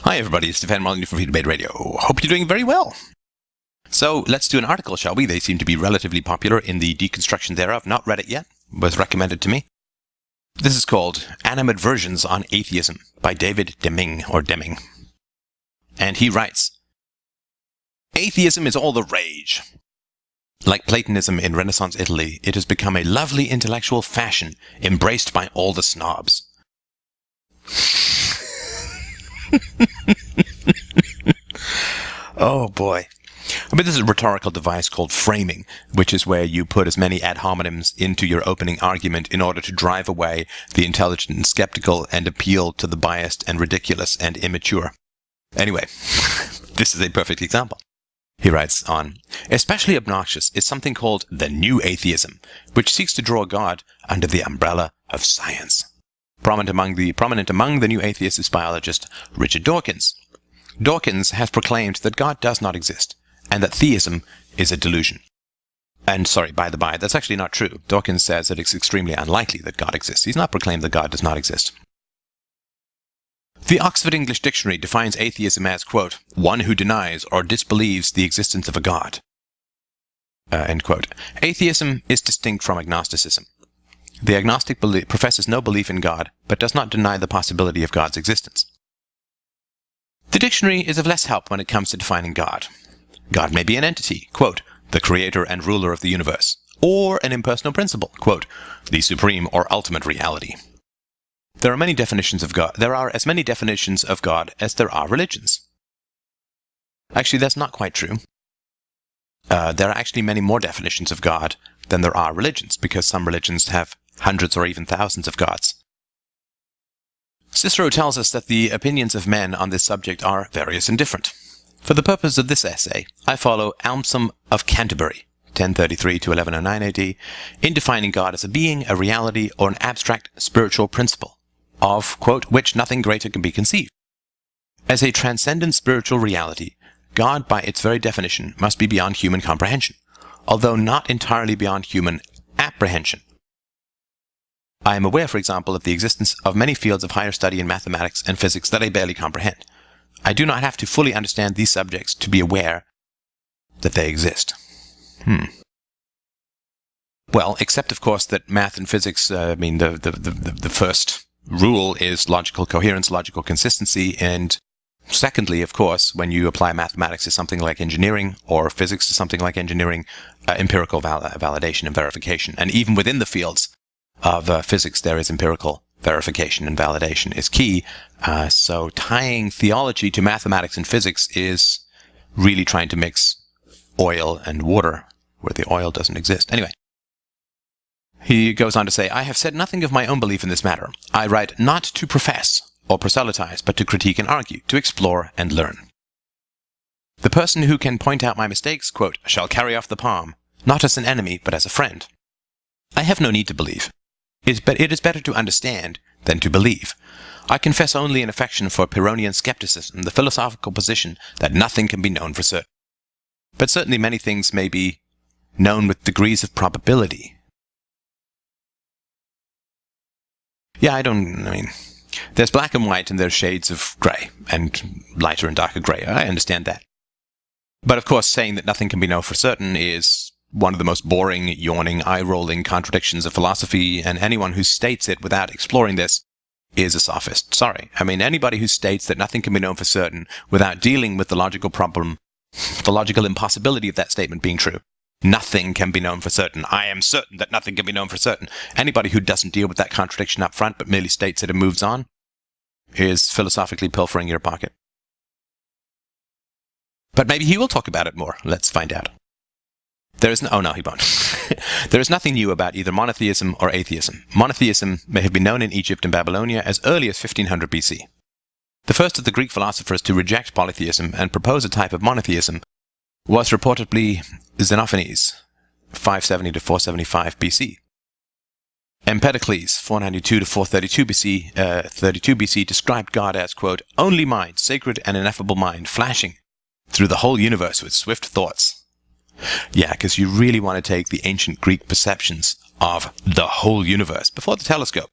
Hi everybody, it's Stefan Molyneux from Freedomain Radio. Hope you're doing very well. So let's do an article, shall we? They seem to be relatively popular in the deconstruction thereof. Not read it yet, was recommended to me. This is called Animadversions on Atheism by David Deming, or Deming. And he writes, Atheism is all the rage. Like Platonism in Renaissance Italy, it has become a lovely intellectual fashion embraced by all the snobs. Oh boy. I mean, this is a rhetorical device called framing, which is where you put as many ad hominems into your opening argument in order to drive away the intelligent and skeptical and appeal to the biased and ridiculous and immature. Anyway, this is a perfect example. He writes on, especially obnoxious is something called the new atheism, which seeks to draw God under the umbrella of science. Prominent among the new atheists is biologist Richard Dawkins. Dawkins has proclaimed that God does not exist, and that theism is a delusion. And sorry, by the by, that's actually not true. Dawkins says that it's extremely unlikely that God exists. He's not proclaimed that God does not exist. The Oxford English Dictionary defines atheism as, quote, one who denies or disbelieves the existence of a God. End quote. Atheism is distinct from agnosticism. The agnostic professes no belief in God, but does not deny the possibility of God's existence. The dictionary is of less help when it comes to defining God. God may be an entity, quote, the creator and ruler of the universe, or an impersonal principle, quote, the supreme or ultimate reality. There are many definitions of God. There are as many definitions of God as there are religions. Actually, that's not quite true. There are actually many more definitions of God than there are religions, because some religions have hundreds or even thousands of gods. Cicero tells us that the opinions of men on this subject are various and different. For the purpose of this essay, I follow Anselm of Canterbury, 1033 to 1109 AD, in defining God as a being, a reality, or an abstract spiritual principle, of, quote, which nothing greater can be conceived. As a transcendent spiritual reality, God, by its very definition, must be beyond human comprehension, although not entirely beyond human apprehension. I am aware, for example, of the existence of many fields of higher study in mathematics and physics that I barely comprehend. I do not have to fully understand these subjects to be aware that they exist. Well, except, of course, that math and physics, the first rule is logical coherence, logical consistency, and secondly, of course, when you apply mathematics to something like engineering, or physics to something like engineering, empirical validation and verification. And even within the fields of physics, there is empirical verification and validation is key. So tying theology to mathematics and physics is really trying to mix oil and water where the oil doesn't exist. Anyway, he goes on to say, I have said nothing of my own belief in this matter. I write not to profess or proselytize, but to critique and argue, to explore and learn. The person who can point out my mistakes, quote, shall carry off the palm, not as an enemy, but as a friend. I have no need to believe. It is better to understand than to believe. I confess only an affection for Pyrrhonian skepticism, the philosophical position that nothing can be known for certain. But certainly many things may be known with degrees of probability. Yeah, there's black and white and there's shades of grey, and lighter and darker grey. I understand that. But of course, saying that nothing can be known for certain is one of the most boring, yawning, eye-rolling contradictions of philosophy, and anyone who states it without exploring this is a sophist. Sorry. Anybody who states that nothing can be known for certain without dealing with the logical problem, the logical impossibility of that statement being true. Nothing can be known for certain. I am certain that nothing can be known for certain. Anybody who doesn't deal with that contradiction up front but merely states it and moves on is philosophically pilfering your pocket. But maybe he will talk about it more. Let's find out. He won't. There is nothing new about either monotheism or atheism. Monotheism may have been known in Egypt and Babylonia as early as 1500 BC. The first of the Greek philosophers to reject polytheism and propose a type of monotheism was reportedly Xenophanes, 570 to 475 BC. Empedocles, 492 to 432 BC, described God as, quote, only mind, sacred and ineffable mind, flashing through the whole universe with swift thoughts. Yeah, because you really want to take the ancient Greek perceptions of the whole universe before the telescope,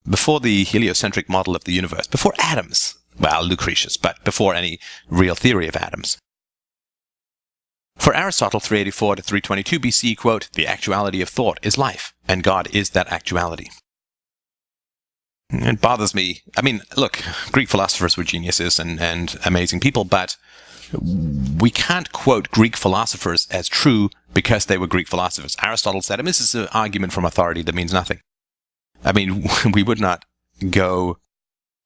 before the heliocentric model of the universe, before atoms, well, Lucretius, but before any real theory of atoms. For Aristotle, 384 to 322 BC, quote, the actuality of thought is life, and God is that actuality. It bothers me. I mean, look, Greek philosophers were geniuses and amazing people, but we can't quote Greek philosophers as true because they were Greek philosophers. Aristotle said, and this is an argument from authority that means nothing. I mean, we would not go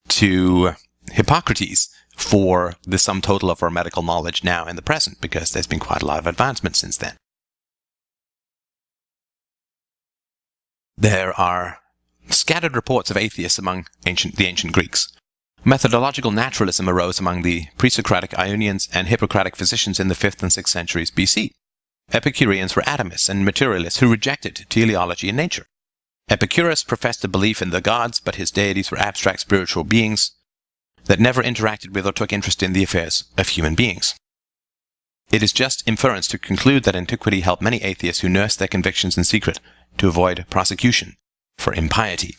to Hippocrates for the sum total of our medical knowledge now in the present, because there's been quite a lot of advancement since then. There are scattered reports of atheists among the ancient Greeks. Methodological naturalism arose among the pre-Socratic Ionians and Hippocratic physicians in the 5th and 6th centuries BC. Epicureans were atomists and materialists who rejected teleology in nature. Epicurus professed a belief in the gods, but his deities were abstract spiritual beings that never interacted with or took interest in the affairs of human beings. It is just inference to conclude that antiquity helped many atheists who nursed their convictions in secret to avoid prosecution for impiety.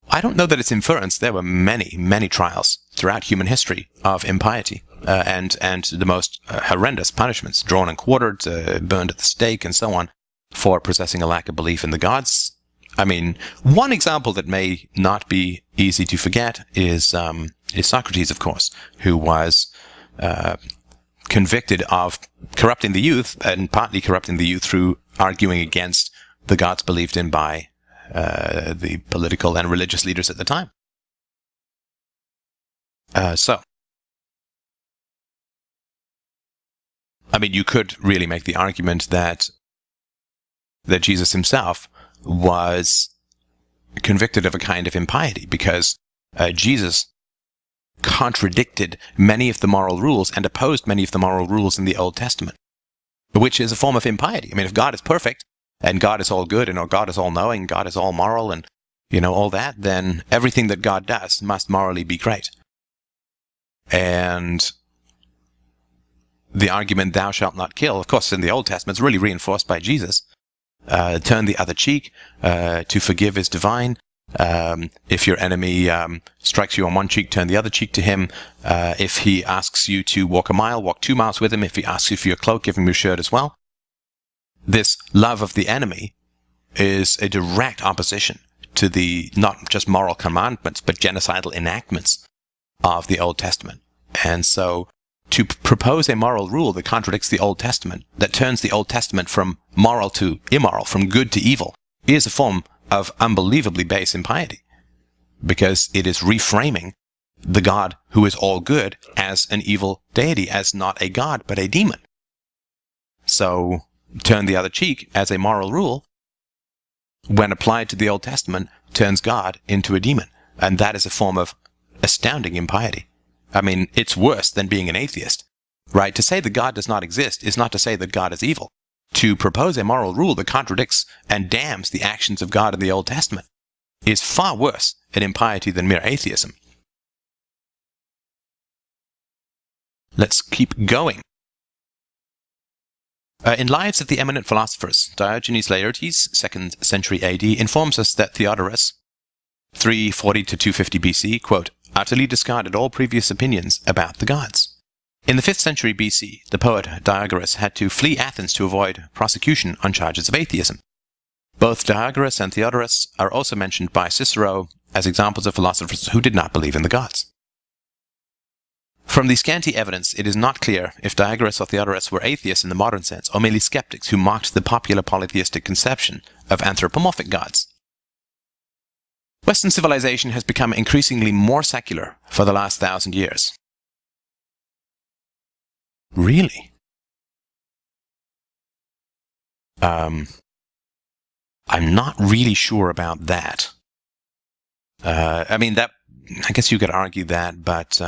I don't know that it's inference. There were many, many trials throughout human history of impiety, and the most horrendous punishments, drawn and quartered, burned at the stake, and so on, for possessing a lack of belief in the gods. I mean, one example that may not be easy to forget is Socrates, of course, who was convicted of corrupting the youth, and partly corrupting the youth through arguing against the gods believed in by the political and religious leaders at the time. So, I mean, you could really make the argument that Jesus himself was convicted of a kind of impiety, because Jesus contradicted many of the moral rules and opposed many of the moral rules in the Old Testament, which is a form of impiety. I mean, if God is perfect, and God is all good, and God is all knowing, God is all moral, and, all that, then everything that God does must morally be great. And the argument, thou shalt not kill, of course, in the Old Testament, is really reinforced by Jesus. Turn the other cheek, to forgive is divine. If your enemy strikes you on one cheek, turn the other cheek to him. If he asks you to walk a mile, walk 2 miles with him. If he asks you for your cloak, give him your shirt as well. This love of the enemy is a direct opposition to the not just moral commandments, but genocidal enactments of the Old Testament. And so to propose a moral rule that contradicts the Old Testament, that turns the Old Testament from moral to immoral, from good to evil, is a form of unbelievably base impiety, because it is reframing the God who is all good as an evil deity, as not a god, but a demon. So, turn the other cheek as a moral rule, when applied to the Old Testament, turns God into a demon. And that is a form of astounding impiety. I mean, it's worse than being an atheist, right? To say that God does not exist is not to say that God is evil. To propose a moral rule that contradicts and damns the actions of God in the Old Testament is far worse an impiety than mere atheism. Let's keep going. In Lives of the Eminent Philosophers, Diogenes Laertes, 2nd century AD, informs us that Theodorus, 340 to 250 BC, quote, utterly discarded all previous opinions about the gods. In the 5th century BC, the poet Diagoras had to flee Athens to avoid prosecution on charges of atheism. Both Diagoras and Theodorus are also mentioned by Cicero as examples of philosophers who did not believe in the gods. From the scanty evidence, it is not clear if Diagoras or Theodorus were atheists in the modern sense, or merely skeptics who mocked the popular polytheistic conception of anthropomorphic gods. Western civilization has become increasingly more secular for the last 1,000 years. Really? I'm not really sure about that. I mean, I guess you could argue that, but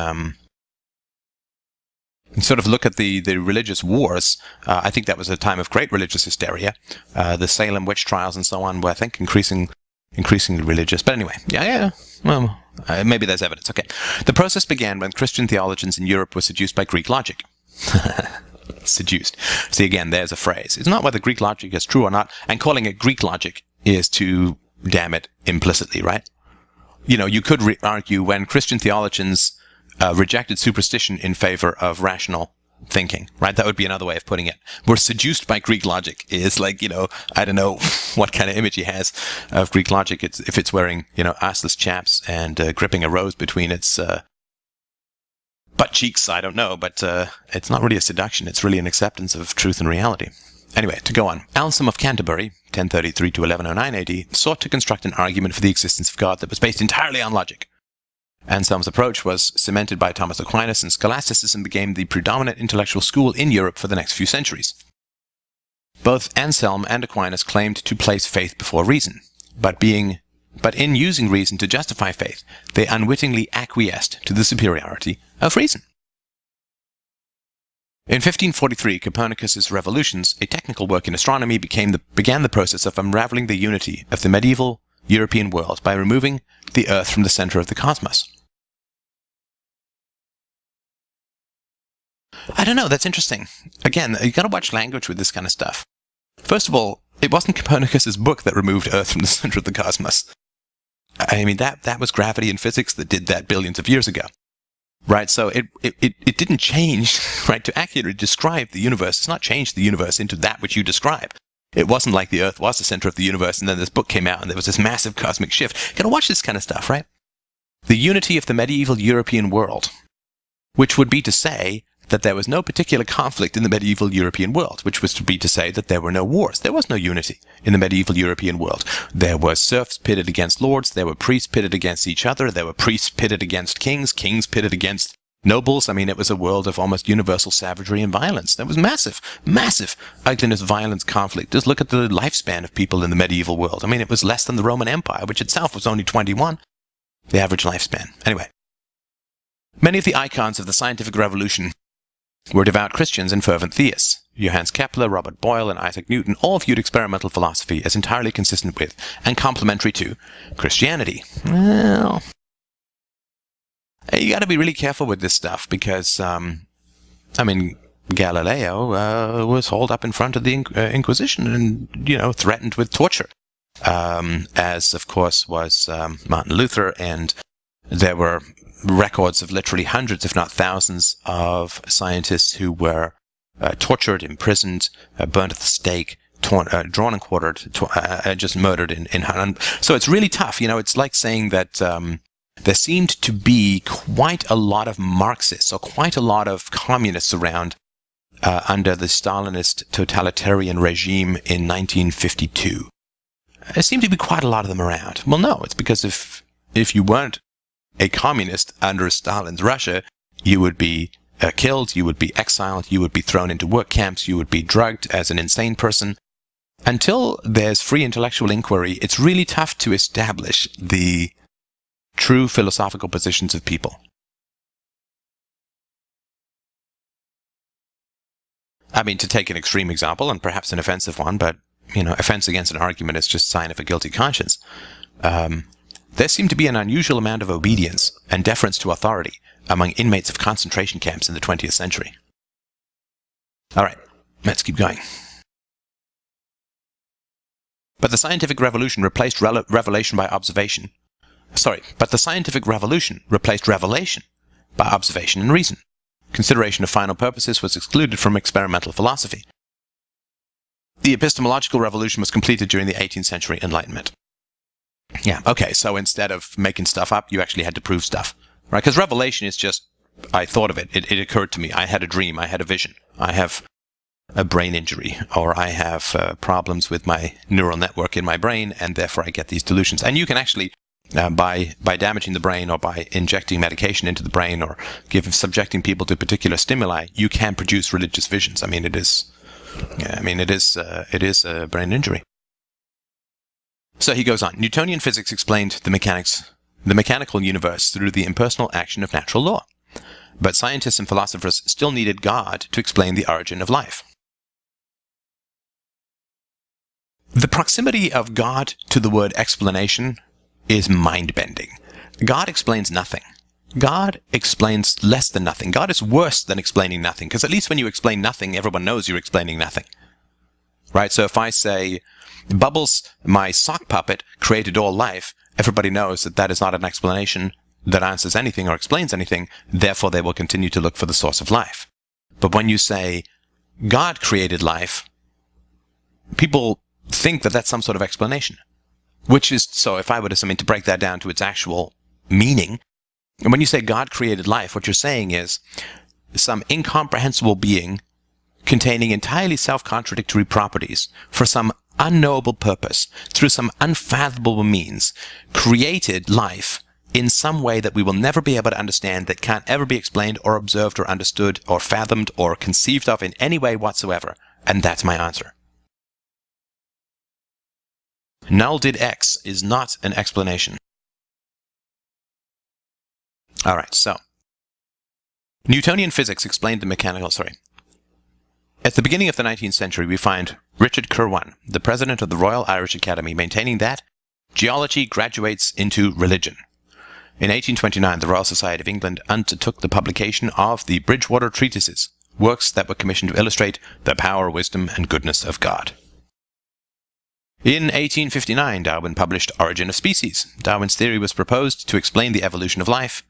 sort of look at the religious wars. I think that was a time of great religious hysteria. The Salem witch trials and so on were, I think, increasingly religious. But anyway, yeah. Well, maybe there's evidence. Okay. The process began when Christian theologians in Europe were seduced by Greek logic. Seduced. See, again, there's a phrase. It's not whether Greek logic is true or not, and calling it Greek logic is to damn it implicitly, right? you could argue when Christian theologians rejected superstition in favor of rational thinking, right? That would be another way of putting it. We're seduced by Greek logic is like, I don't know what kind of image he has of Greek logic. If it's wearing, assless chaps and gripping a rose between its butt cheeks, I don't know, but it's not really a seduction. It's really an acceptance of truth and reality. Anyway, to go on. Anselm of Canterbury, 1033 to 1109 AD, sought to construct an argument for the existence of God that was based entirely on logic. Anselm's approach was cemented by Thomas Aquinas, and scholasticism became the predominant intellectual school in Europe for the next few centuries. Both Anselm and Aquinas claimed to place faith before reason, but in using reason to justify faith, they unwittingly acquiesced to the superiority of reason. In 1543, Copernicus's Revolutions, a technical work in astronomy, began the process of unraveling the unity of the medieval European world by removing the Earth from the center of the cosmos. I don't know, that's interesting. Again, you gotta watch language with this kind of stuff. First of all, it wasn't Copernicus's book that removed Earth from the center of the cosmos. I mean, that was gravity and physics that did that billions of years ago. Right, so it didn't change, right, to accurately describe the universe. It's not changed the universe into that which you describe. It wasn't like the Earth was the center of the universe and then this book came out and there was this massive cosmic shift. You gotta watch this kind of stuff, right? The unity of the medieval European world, which would be to say that there was no particular conflict in the medieval European world, which was to be to say that there were no wars. There was no unity in the medieval European world. There were serfs pitted against lords, there were priests pitted against each other, there were priests pitted against kings, kings pitted against nobles. I mean, it was a world of almost universal savagery and violence. There was massive ugliness, violence, conflict. Just look at the lifespan of people in the medieval world. I mean, it was less than the Roman Empire, which itself was only 21, the average lifespan. Anyway, many of the icons of the scientific revolution were devout Christians and fervent theists. Johannes Kepler, Robert Boyle, and Isaac Newton all viewed experimental philosophy as entirely consistent with and complementary to Christianity. Well, you got to be really careful with this stuff because, Galileo was hauled up in front of the Inquisition and, threatened with torture, as, of course, was Martin Luther, and there were records of literally hundreds, if not thousands, of scientists who were tortured, imprisoned, burnt at the stake, drawn and quartered, just murdered in so it's really tough. It's like saying that there seemed to be quite a lot of Marxists or quite a lot of communists around under the Stalinist totalitarian regime in 1952. There seemed to be quite a lot of them around. Well, no, it's because if you weren't a communist under Stalin's Russia, you would be killed, you would be exiled, you would be thrown into work camps, you would be drugged as an insane person. Until there's free intellectual inquiry, it's really tough to establish the true philosophical positions of people. I mean, to take an extreme example, and perhaps an offensive one, but, offense against an argument is just a sign of a guilty conscience. There seemed to be an unusual amount of obedience and deference to authority among inmates of concentration camps in the 20th century. All right, let's keep going. But the scientific revolution replaced revelation by observation. But the scientific revolution replaced revelation by observation and reason. Consideration of final purposes was excluded from experimental philosophy. The epistemological revolution was completed during the 18th century Enlightenment. Yeah, okay, so instead of making stuff up, you actually had to prove stuff, right? Because revelation is just, I thought of it, it occurred to me, I had a dream, I had a vision, I have a brain injury, or I have problems with my neural network in my brain, and therefore I get these delusions. And you can actually, by damaging the brain, or by injecting medication into the brain, or subjecting people to particular stimuli, you can produce religious visions. I mean, it is a brain injury. So he goes on. Newtonian physics explained the mechanical universe through the impersonal action of natural law. But scientists and philosophers still needed God to explain the origin of life. The proximity of God to the word explanation is mind-bending. God explains nothing. God explains less than nothing. God is worse than explaining nothing, because at least when you explain nothing, everyone knows you're explaining nothing. Right? So if I say, Bubbles, my sock puppet, created all life, everybody knows that that is not an explanation that answers anything or explains anything, therefore they will continue to look for the source of life. But when you say God created life, people think that that's some sort of explanation. Which is, so if I were to break that down to its actual meaning, when you say God created life, what you're saying is some incomprehensible being containing entirely self-contradictory properties for some unknowable purpose, through some unfathomable means, created life in some way that we will never be able to understand, that can't ever be explained or observed or understood or fathomed or conceived of in any way whatsoever. And that's my answer. Null did X is not an explanation. All right, so Newtonian physics explained the mechanical... At the beginning of the 19th century, we find Richard Kirwan, the president of the Royal Irish Academy, maintaining that geology graduates into religion. In 1829, the Royal Society of England undertook the publication of the Bridgewater Treatises, works that were commissioned to illustrate the power, wisdom, and goodness of God. In 1859, Darwin published Origin of Species. Darwin's theory was proposed to explain the evolution of life,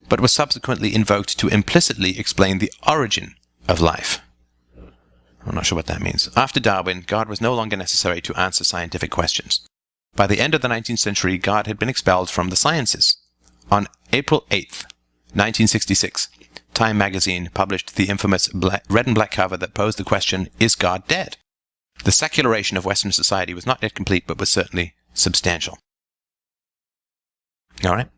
but was subsequently invoked to implicitly explain the origin of life. I'm not sure what that means. After Darwin, God was no longer necessary to answer scientific questions. By the end of the 19th century, God had been expelled from the sciences. On April 8th, 1966, Time magazine published the infamous red and black cover that posed the question, "Is God dead?" The secularization of Western society was not yet complete, but was certainly substantial. All right.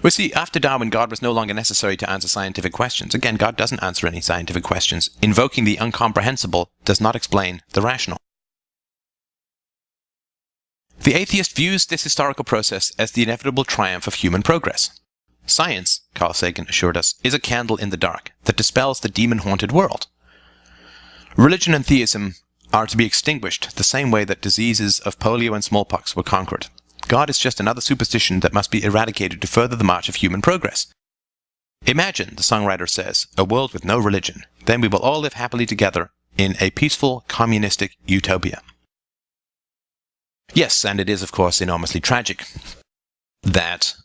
We see, after Darwin, God was no longer necessary to answer scientific questions. Again, God doesn't answer any scientific questions. Invoking the incomprehensible does not explain the rational. The atheist views this historical process as the inevitable triumph of human progress. Science, Carl Sagan assured us, is a candle in the dark that dispels the demon-haunted world. Religion and theism are to be extinguished the same way that diseases of polio and smallpox were conquered. God is just another superstition that must be eradicated to further the march of human progress. Imagine, the songwriter says, a world with no religion. Then we will all live happily together in a peaceful, communistic utopia. Yes, and it is, of course, enormously tragic that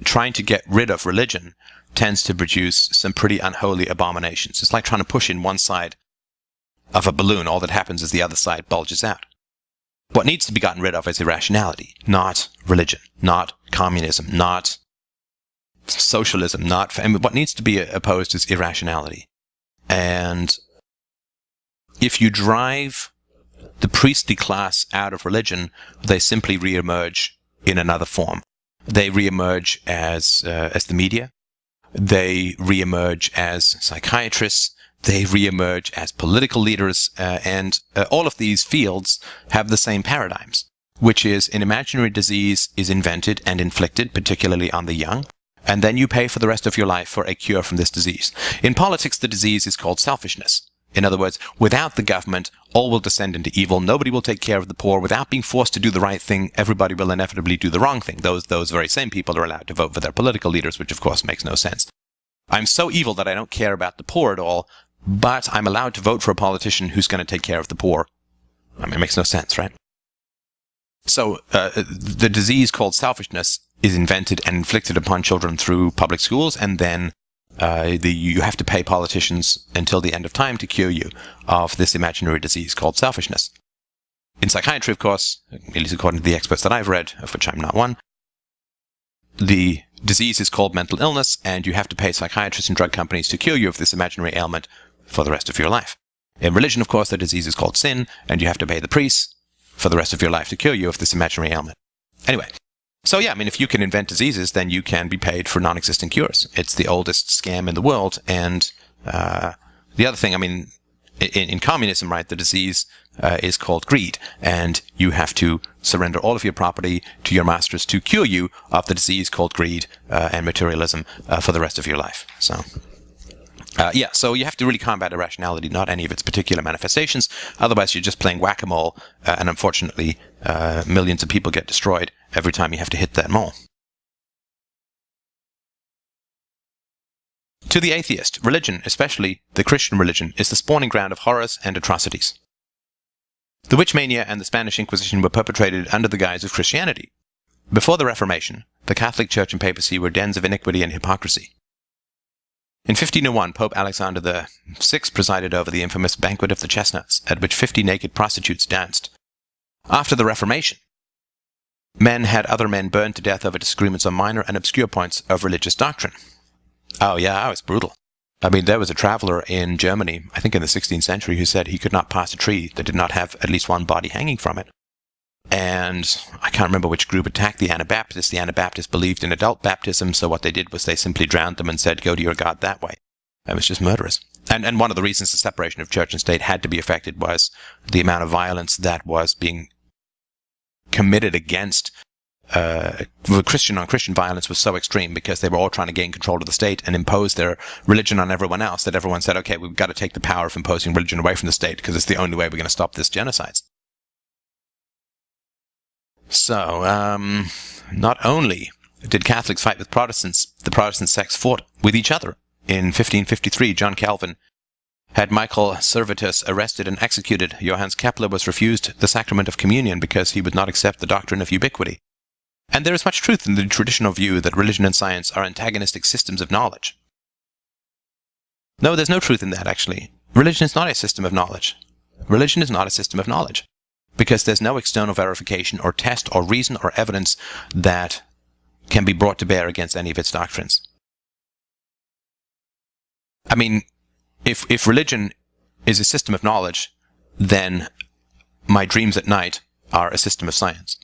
trying to get rid of religion tends to produce some pretty unholy abominations. It's like trying to push in one side of a balloon. All that happens is the other side bulges out. What needs to be gotten rid of is irrationality, not religion, not communism, not socialism, what needs to be opposed is irrationality. And if you drive the priestly class out of religion, they simply reemerge in another form. They reemerge as the media. They reemerge as psychiatrists. They reemerge as political leaders, and all of these fields have the same paradigms, which is an imaginary disease is invented and inflicted, particularly on the young, and then you pay for the rest of your life for a cure from this disease. In politics, the disease is called selfishness. In other words, without the government, all will descend into evil. Nobody will take care of the poor. Without being forced to do the right thing, everybody will inevitably do the wrong thing. Those very same people are allowed to vote for their political leaders, which of course makes no sense. I'm so evil that I don't care about the poor at all, but I'm allowed to vote for a politician who's going to take care of the poor. I mean, it makes no sense, right? So the disease called selfishness is invented and inflicted upon children through public schools, and then you have to pay politicians until the end of time to cure you of this imaginary disease called selfishness. In psychiatry, of course, at least according to the experts that I've read, of which I'm not one, the disease is called mental illness, and you have to pay psychiatrists and drug companies to cure you of this imaginary ailment for the rest of your life. In religion, of course, the disease is called sin, and you have to pay the priests for the rest of your life to cure you of this imaginary ailment. Anyway, so yeah, I mean, if you can invent diseases, then you can be paid for non-existent cures. It's the oldest scam in the world, and the other thing, I mean, in communism, right, the disease is called greed, and you have to surrender all of your property to your masters to cure you of the disease called greed and materialism for the rest of your life. So, so you have to really combat irrationality, not any of its particular manifestations. Otherwise, you're just playing whack-a-mole, and unfortunately, millions of people get destroyed every time you have to hit that mole. To the atheist, religion, especially the Christian religion, is the spawning ground of horrors and atrocities. The witch mania and the Spanish Inquisition were perpetrated under the guise of Christianity. Before the Reformation, the Catholic Church and papacy were dens of iniquity and hypocrisy. In 1501, Pope Alexander VI presided over the infamous Banquet of the Chestnuts, at which 50 naked prostitutes danced. After the Reformation, men had other men burned to death over disagreements on minor and obscure points of religious doctrine. Oh yeah, it was brutal. I mean, there was a traveler in Germany, I think in the 16th century, who said he could not pass a tree that did not have at least one body hanging from it. And I can't remember which group attacked the Anabaptists. The Anabaptists believed in adult baptism, so what they did was they simply drowned them and said, go to your God that way. That was just murderous. And one of the reasons the separation of church and state had to be effected was the amount of violence that was being committed against Christian on Christian violence was so extreme because they were all trying to gain control of the state and impose their religion on everyone else that everyone said, okay, we've got to take the power of imposing religion away from the state because it's the only way we're going to stop this genocide. So, not only did Catholics fight with Protestants, the Protestant sects fought with each other. In 1553, John Calvin had Michael Servetus arrested and executed. Johannes Kepler was refused the sacrament of communion because he would not accept the doctrine of ubiquity. And there is much truth in the traditional view that religion and science are antagonistic systems of knowledge. No, there's no truth in that, actually. Religion is not a system of knowledge. Religion is not a system of knowledge, because there's no external verification or test or reason or evidence that can be brought to bear against any of its doctrines. I mean, if religion is a system of knowledge, then my dreams at night are a system of science.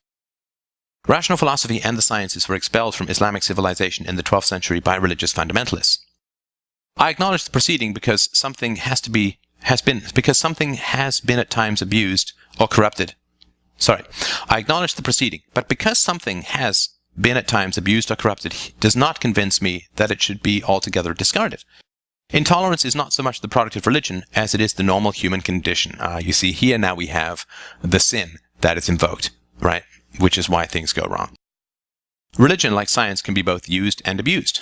Rational philosophy and the sciences were expelled from Islamic civilization in the 12th century by religious fundamentalists. I acknowledge the proceeding because something has been at times abused or corrupted. I acknowledge the proceeding, but because something has been at times abused or corrupted does not convince me that it should be altogether discarded. Intolerance is not so much the product of religion as it is the normal human condition. You see, here now we have the sin that is invoked, right? Which is why things go wrong. Religion, like science, can be both used and abused.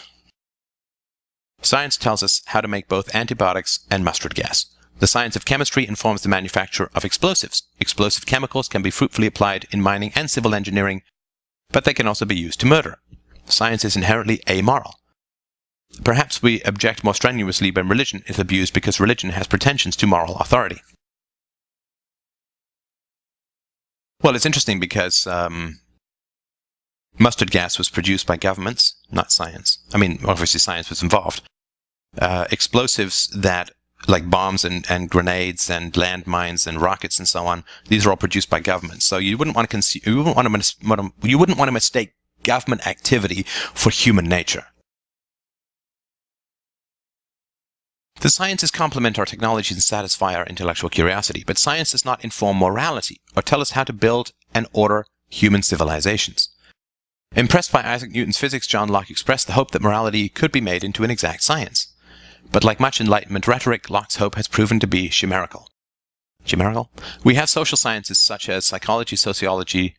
Science tells us how to make both antibiotics and mustard gas. The science of chemistry informs the manufacture of explosives. Explosive chemicals can be fruitfully applied in mining and civil engineering, but they can also be used to murder. Science is inherently amoral. Perhaps we object more strenuously when religion is abused because religion has pretensions to moral authority. Well, it's interesting because mustard gas was produced by governments, not science. I mean, obviously science was involved. Explosives that, like bombs and grenades and landmines and rockets and so on, these are all produced by governments. So you wouldn't want to mistake government activity for human nature. The sciences complement our technologies and satisfy our intellectual curiosity, but science does not inform morality or tell us how to build and order human civilizations. Impressed by Isaac Newton's physics, John Locke expressed the hope that morality could be made into an exact science. But like much Enlightenment rhetoric, Locke's hope has proven to be chimerical. Chimerical? We have social sciences such as psychology, sociology,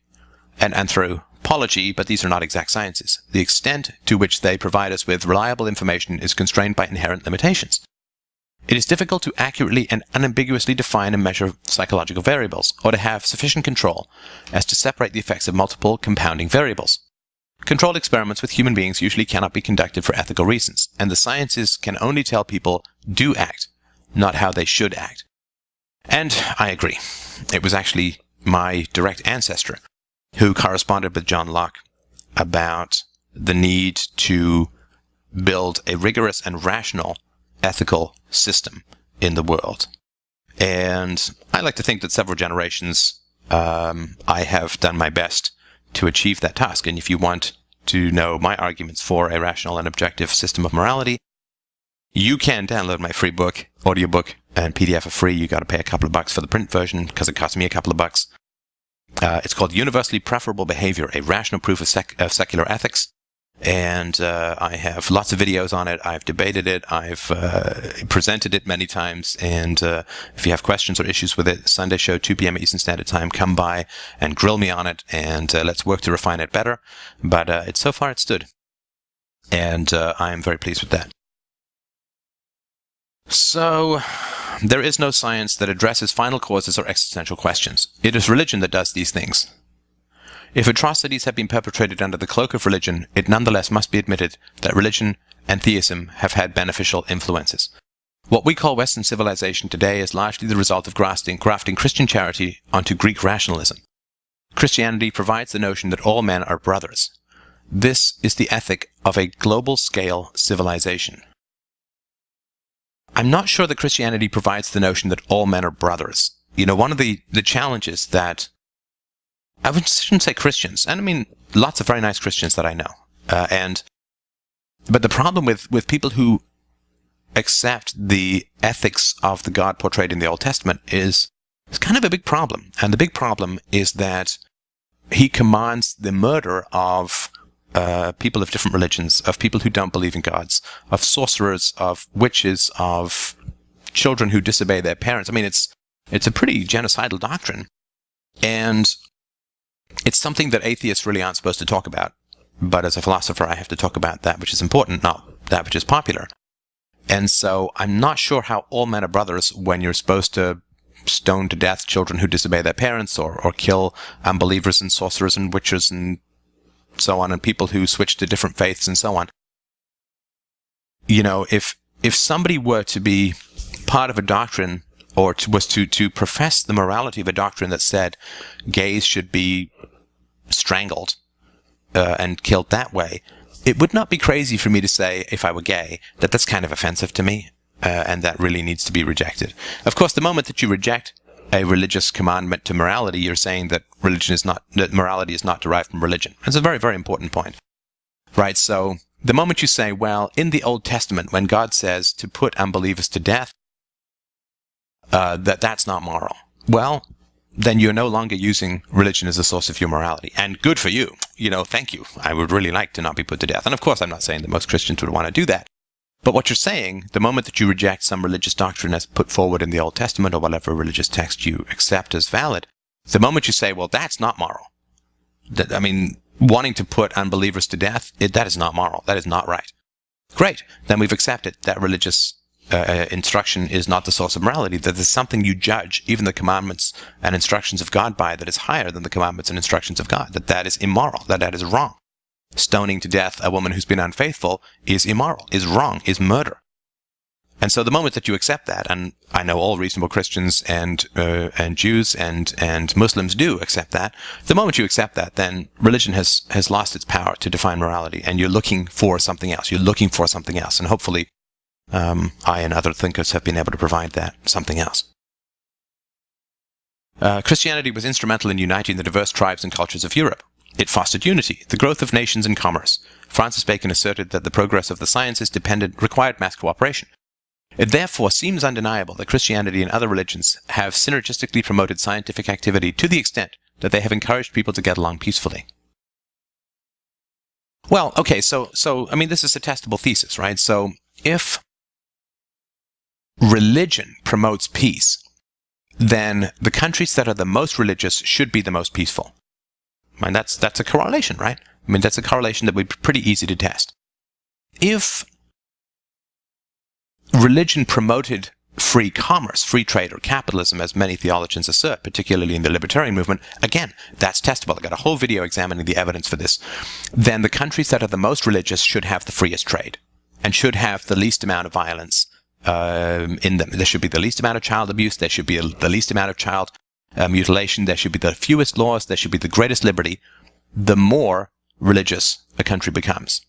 and anthropology, but these are not exact sciences. The extent to which they provide us with reliable information is constrained by inherent limitations. It is difficult to accurately and unambiguously define and measure psychological variables, or to have sufficient control as to separate the effects of multiple compounding variables. Controlled experiments with human beings usually cannot be conducted for ethical reasons, and the sciences can only tell people do act, not how they should act. And I agree. It was actually my direct ancestor who corresponded with John Locke about the need to build a rigorous and rational ethical system in the world. And I like to think that several generations I have done my best to achieve that task. And if you want to know my arguments for a rational and objective system of morality, you can download my free book, audiobook, and PDF for free. You got to pay a couple of bucks for the print version because it cost me a couple of bucks. It's called Universally Preferable Behavior, a Rational Proof of Secular Ethics. And I have lots of videos on it. I've debated it. I've presented it many times. And if you have questions or issues with it, Sunday show, 2 p.m. Eastern Standard Time, come by and grill me on it. And let's work to refine it better. But so far it stood. And I am very pleased with that. So there is no science that addresses final causes or existential questions. It is religion that does these things. If atrocities have been perpetrated under the cloak of religion, it nonetheless must be admitted that religion and theism have had beneficial influences. What we call Western civilization today is largely the result of grafting Christian charity onto Greek rationalism. Christianity provides the notion that all men are brothers. This is the ethic of a global-scale civilization. I'm not sure that Christianity provides the notion that all men are brothers. You know, one of the challenges that, I shouldn't say Christians, and I mean lots of very nice Christians that I know, but the problem with people who accept the ethics of the God portrayed in the Old Testament is kind of a big problem. And the big problem is that he commands the murder of people of different religions, of people who don't believe in gods, of sorcerers, of witches, of children who disobey their parents. I mean, it's a pretty genocidal doctrine. And it's something that atheists really aren't supposed to talk about. But as a philosopher, I have to talk about that which is important, not that which is popular. And so I'm not sure how all men are brothers when you're supposed to stone to death children who disobey their parents, or kill unbelievers and sorcerers and witches and so on, and people who switch to different faiths and so on. You know, if somebody were to be part of a doctrine, or was to profess the morality of a doctrine that said gays should be strangled and killed that way, it would not be crazy for me to say, if I were gay, that that's kind of offensive to me, and that really needs to be rejected. Of course, the moment that you reject a religious commandment to morality, you're saying that morality is not derived from religion. That's a very, very important point, right? So the moment you say, well, in the Old Testament, when God says to put unbelievers to death, that's not moral. Well, then you're no longer using religion as a source of your morality. And good for you. You know, thank you. I would really like to not be put to death. And of course, I'm not saying that most Christians would want to do that. But what you're saying, the moment that you reject some religious doctrine as put forward in the Old Testament or whatever religious text you accept as valid, the moment you say, well, that's not moral. I mean, wanting to put unbelievers to death, that is not moral. That is not right. Great. Then we've accepted that religious instruction is not the source of morality, that there's something you judge even the commandments and instructions of God by that is higher than the commandments and instructions of God, that is immoral, that is wrong. Stoning to death a woman who's been unfaithful is immoral, is wrong, is murder. And so the moment that you accept that, and I know all reasonable Christians and Jews and Muslims do accept that, the moment you accept that, then religion has lost its power to define morality, and you're looking for something else. You're looking for something else, and hopefully I and other thinkers have been able to provide that something else. Christianity was instrumental in uniting the diverse tribes and cultures of Europe. It fostered unity, the growth of nations and commerce. Francis Bacon asserted that the progress of the sciences required mass cooperation. It therefore seems undeniable that Christianity and other religions have synergistically promoted scientific activity to the extent that they have encouraged people to get along peacefully. Well, okay, so I mean, this is a testable thesis, right? So if religion promotes peace, then the countries that are the most religious should be the most peaceful. I mean, that's a correlation, right? I mean, that's a correlation that would be pretty easy to test. If religion promoted free commerce, free trade, or capitalism, as many theologians assert, particularly in the libertarian movement, again, that's testable. I've got a whole video examining the evidence for this. Then the countries that are the most religious should have the freest trade and should have the least amount of violence in them. There should be the least amount of child abuse. There should be the least amount of child mutilation. There should be the fewest laws. There should be the greatest liberty. The more religious a country becomes.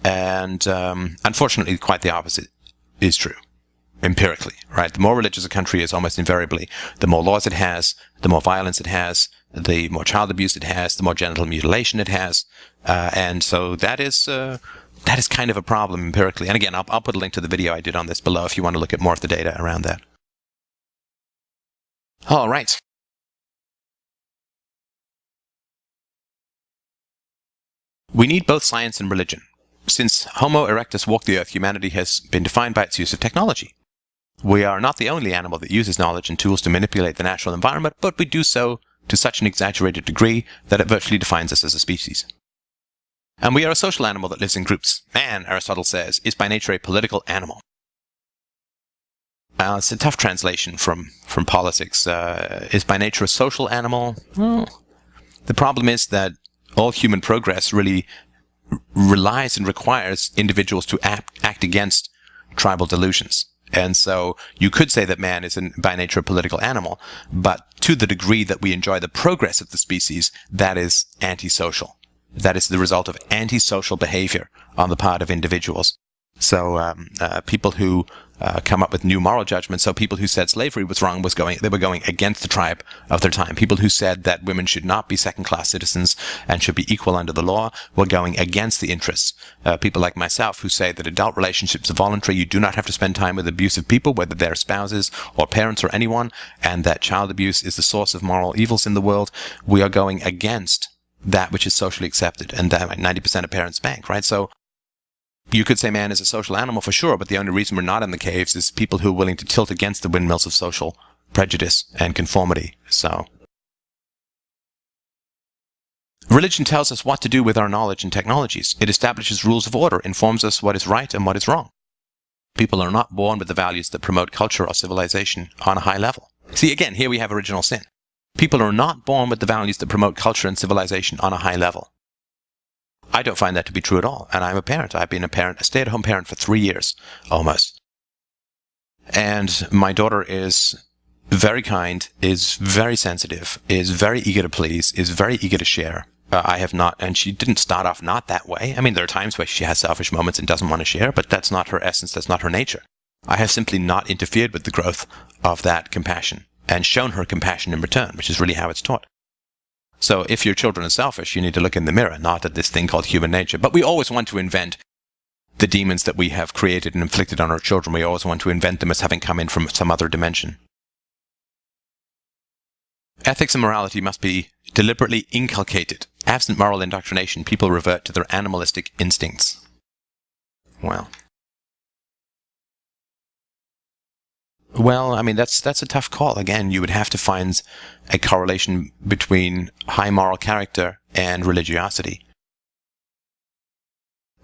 And unfortunately, quite the opposite is true, empirically, right? The more religious a country is, almost invariably, the more laws it has, the more violence it has, the more child abuse it has, the more genital mutilation it has. And so that is kind of a problem empirically. And again, I'll put a link to the video I did on this below if you want to look at more of the data around that. All right. We need both science and religion. Since Homo erectus walked the earth, humanity has been defined by its use of technology. We are not the only animal that uses knowledge and tools to manipulate the natural environment, but we do so to such an exaggerated degree that it virtually defines us as a species. And we are a social animal that lives in groups. Man, Aristotle says, is by nature a political animal. It's a tough translation from politics. Is by nature a social animal? Well, The problem is that all human progress really relies and requires individuals to act against tribal delusions. And so you could say that man is by nature a political animal, but to the degree that we enjoy the progress of the species, that is antisocial. That is the result of antisocial behavior on the part of individuals. So people who come up with new moral judgments, so people who said slavery was wrong, they were going against the tribe of their time. People who said that women should not be second-class citizens and should be equal under the law were going against the interests. People like myself who say that adult relationships are voluntary, you do not have to spend time with abusive people, whether they're spouses or parents or anyone, and that child abuse is the source of moral evils in the world. We are going against that which is socially accepted, and that 90% of parents spank, right? So you could say man is a social animal for sure, but the only reason we're not in the caves is people who are willing to tilt against the windmills of social prejudice and conformity. So religion tells us what to do with our knowledge and technologies. It establishes rules of order, informs us what is right and what is wrong. People are not born with the values that promote culture or civilization on a high level. See, again, here we have original sin. People are not born with the values that promote culture and civilization on a high level. I don't find that to be true at all. And I'm a parent. I've been a stay-at-home parent for 3 years, almost. And my daughter is very kind, is very sensitive, is very eager to please, is very eager to share. I have not, and she didn't start off not that way. I mean, there are times where she has selfish moments and doesn't want to share, but that's not her essence, that's not her nature. I have simply not interfered with the growth of that compassion and shown her compassion in return, which is really how it's taught. So if your children are selfish, you need to look in the mirror, not at this thing called human nature. But we always want to invent the demons that we have created and inflicted on our children. We always want to invent them as having come in from some other dimension. Ethics and morality must be deliberately inculcated. Absent moral indoctrination, people revert to their animalistic instincts. Well, I mean, that's a tough call. Again, you would have to find a correlation between high moral character and religiosity,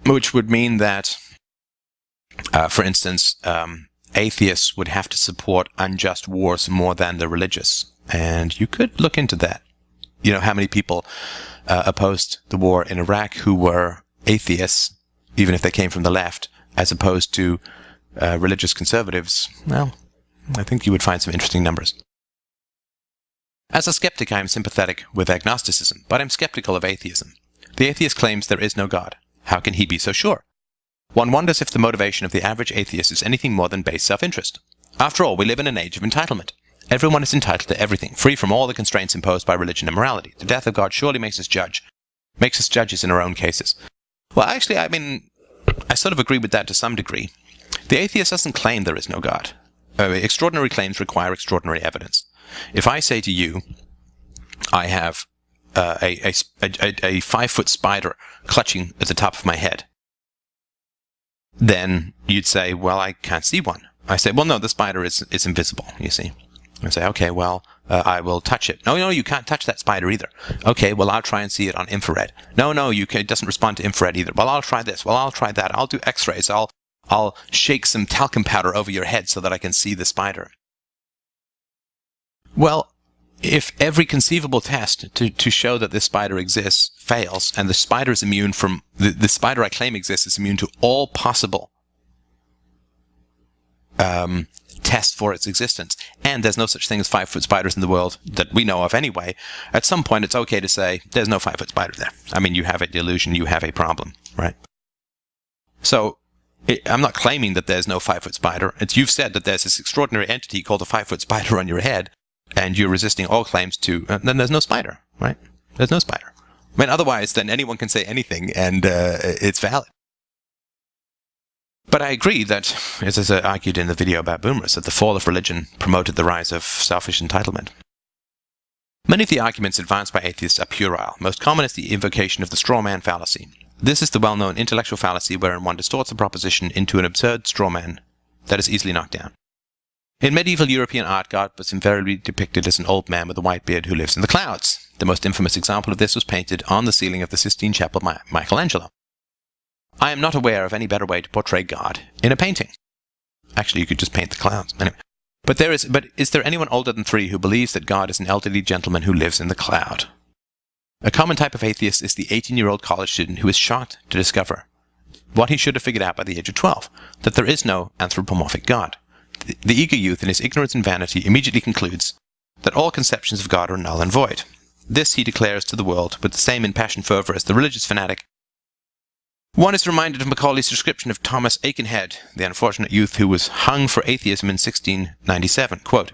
which would mean that, for instance, atheists would have to support unjust wars more than the religious. And you could look into that. You know, how many people opposed the war in Iraq who were atheists, even if they came from the left, as opposed to religious conservatives? Well, I think you would find some interesting numbers. As a skeptic, I am sympathetic with agnosticism, but I'm skeptical of atheism. The atheist claims there is no God. How can he be so sure? One wonders if the motivation of the average atheist is anything more than base self-interest. After all, we live in an age of entitlement. Everyone is entitled to everything, free from all the constraints imposed by religion and morality. The death of God surely makes us judges in our own cases. Well, actually, I mean, I sort of agree with that to some degree. The atheist doesn't claim there is no God. Extraordinary claims require extraordinary evidence. If I say to you, I have a 5-foot spider clutching at the top of my head, then you'd say, well, I can't see one. I say, well, no, the spider is invisible, you see. I say, okay, well, I will touch it. No, you can't touch that spider either. Okay, well, I'll try and see it on infrared. No, it doesn't respond to infrared either. Well, I'll try this. Well, I'll try that. I'll do x-rays. I'll shake some talcum powder over your head so that I can see the spider. Well, if every conceivable test to show that this spider exists fails, and the spider is immune from, the spider I claim exists is immune to all possible tests for its existence, and there's no such thing as 5-foot spiders in the world that we know of anyway, at some point it's okay to say, there's no 5-foot spider there. I mean, you have a delusion, you have a problem, right? So, I'm not claiming that there's no 5-foot spider. You've said that there's this extraordinary entity called a 5-foot spider on your head, and you're resisting all claims to, then there's no spider, right? There's no spider. I mean, otherwise, then anyone can say anything, and it's valid. But I agree that, as I argued in the video about boomers, that the fall of religion promoted the rise of selfish entitlement. Many of the arguments advanced by atheists are puerile. Most common is the invocation of the straw man fallacy. This is the well-known intellectual fallacy wherein one distorts a proposition into an absurd straw man that is easily knocked down. In medieval European art, God was invariably depicted as an old man with a white beard who lives in the clouds. The most infamous example of this was painted on the ceiling of the Sistine Chapel by Michelangelo. I am not aware of any better way to portray God in a painting. Actually, you could just paint the clouds. Anyway. But is there anyone older than 3 who believes that God is an elderly gentleman who lives in the cloud? A common type of atheist is the 18-year-old college student who is shocked to discover what he should have figured out by the age of 12, that there is no anthropomorphic God. The eager youth, in his ignorance and vanity, immediately concludes that all conceptions of God are null and void. This he declares to the world with the same impassioned fervor as the religious fanatic. One is reminded of Macaulay's description of Thomas Aikenhead, the unfortunate youth who was hung for atheism in 1697. Quote,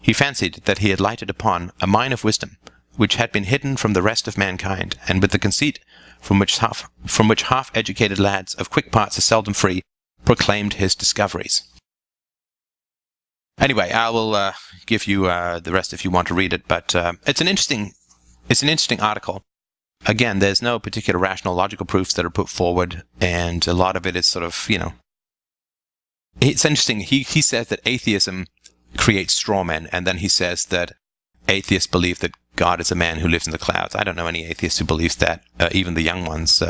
"He fancied that he had lighted upon a mine of wisdom, which had been hidden from the rest of mankind, and with the conceit from which half-educated lads of quick parts are seldom free, proclaimed his discoveries." Anyway, I will give you the rest if you want to read it, but it's an interesting article. Again, there's no particular rational, logical proofs that are put forward, and a lot of it is sort of, it's interesting. He says that atheism creates straw men, and then he says that atheists believe that God is a man who lives in the clouds. I don't know any atheist who believes that, even the young ones.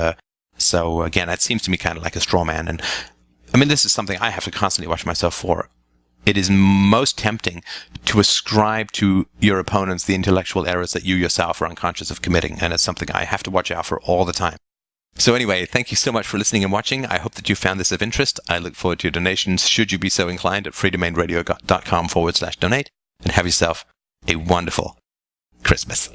So again, that seems to me kind of like a straw man. And I mean, this is something I have to constantly watch myself for. It is most tempting to ascribe to your opponents the intellectual errors that you yourself are unconscious of committing, and it's something I have to watch out for all the time. So anyway, thank you so much for listening and watching. I hope that you found this of interest. I look forward to your donations, should you be so inclined, at freedomainradio.com/donate, and have yourself a wonderful Christmas.